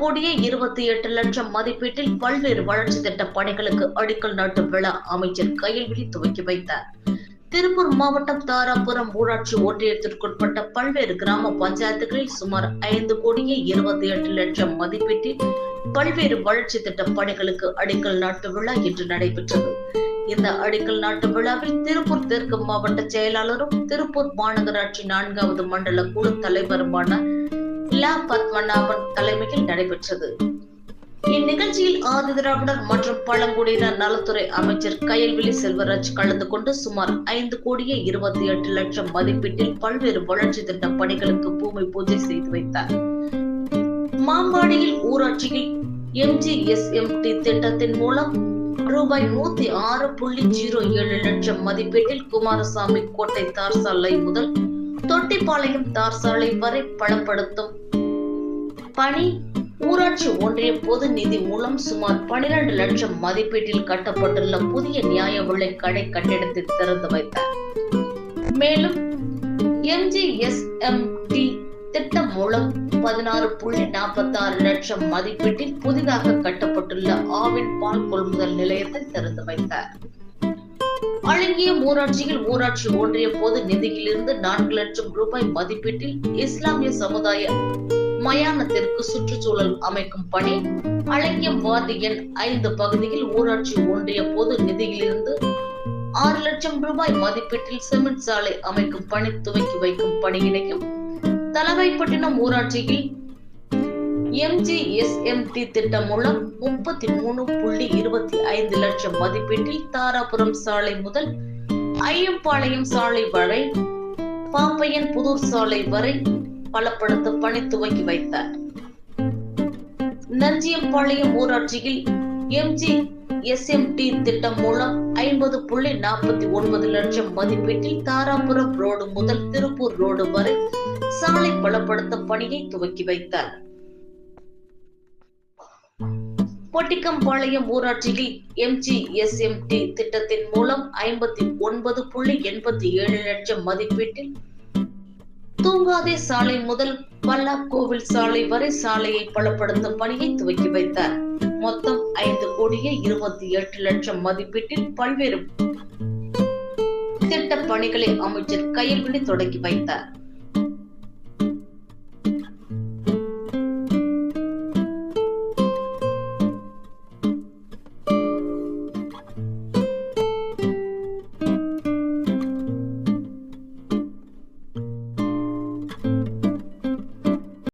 5,28,00,000 மதிப்பீட்டில் பல்வேறு வளர்ச்சி திட்ட பணிகளுக்கு அடிக்கல் நாட்டு விழா அமைச்சர் கயல்விழி துவக்கி வைத்தார். திருப்பூர் மாவட்டம் தாராபுரம் ஊராட்சி ஒன்றியத்திற்குட்பட்ட பல்வேறு கிராம பஞ்சாயத்துகளில் சுமார் 5,28,00,000 மதிப்பீட்டில் பல்வேறு வளர்ச்சி திட்ட பணிகளுக்கு அடிக்கல் நாட்டு விழா இன்று நடைபெற்றது. இந்த அடிக்கல் நாட்டு விழாவில் திருப்பூர் தெற்கு மாவட்ட செயலாளரும் திருப்பூர் மாநகராட்சி 4வது மண்டல குழு தலைவருமான பத்மநாபன் தலைமையில் நடைபெற்றது. இந்நிகழ்ச்சியில் ஆதிதிராவிடர் மற்றும் பழங்குடியினர் நலத்துறை அமைச்சர் கயல்விழி செல்வராஜ் கலந்து கொண்டு சுமார் 5,28,00,000 மதிப்பீட்டில் பல்வேறு வளர்ச்சி திட்ட பணிகளுக்கு பூமி பூஜை செய்து வைத்தார். மாம்பாடியில் ஊராட்சியில் MGSMT திட்டத்தின் மூலம் ரூபாய் 106.07 லட்சம் மதிப்பீட்டில் குமாரசாமி கோட்டை தார் சாலை முதல் தொட்டிப்பாளையம் தார் சாலை வரை பலப்படுத்தும் பணி ஊராட்சி ஒன்றிய பொது நிதி மூலம் சுமார் 12 லட்சம் மதிப்பீட்டில் கட்டப்பட்டுள்ள புதிய நியாய விலை கடை கட்டிடத்தை திறந்து வைத்தார். மேலும் MGSMT திட்டம் மூலம் 16.46 லட்சம் மதிப்பீட்டில் புதிதாக கட்டப்பட்டுள்ள ஆவின் பால் கொள்முதல் நிலையத்தை திறந்து வைத்தார். அழகிய ஊராட்சியில் ஊராட்சி ஒன்றிய பொது நிதியிலிருந்து 4 லட்சம் ரூபாய் மதிப்பீட்டில் இஸ்லாமிய சமுதாய மயானத்திற்கு சுற்றுச்சூழல் அமைக்கும் பணி அழகியம் வார்டு எண் 5 பகுதியில் ஊராட்சி ஒன்றிய பொது நிதியிலிருந்து 6 லட்சம் ரூபாய் மதிப்பீட்டில் சிமெண்ட் சாலை அமைக்கும் பணி துவக்கி வைக்கும் பணியினையும் தலவாய்ப்பட்டினம் ஊராட்சியில் MGSMT திட்டம் மூலம் 33.25 லட்சம் மதிப்பீட்டில் தாராபுரம் சாலை முதல் ஐயம்பாளையம் சாலை வரை பாப்பையன் புதூர் சாலை வரை பலப்படுத்த பணி துவக்கி வைத்தார். நஞ்சியம்பாளையம் ஊராட்சியில் MGSMT திட்டம் மூலம் 50.49 லட்சம் மதிப்பீட்டில் தாராபுரம் ரோடு முதல் திருப்பூர் ரோடு வரை சாலை பலப்படுத்த பணியை துவக்கி வைத்தார். பொட்டிக்கம்பாளையம் ஊராட்சியில் MGSMT திட்டத்தின் மூலம் 59.87 லட்சம் மதிப்பீட்டில் தூங்காதே சாலை முதல் பல்லாக்கோவில் சாலை வரை சாலையை பலப்படுத்தும் பணியை துவக்கி வைத்தார். மொத்தம் 5,28 லட்சம் மதிப்பீட்டில் பல்வேறு திட்ட பணிகளை அமைச்சர் கயல்விழி தொடங்கி வைத்தார்.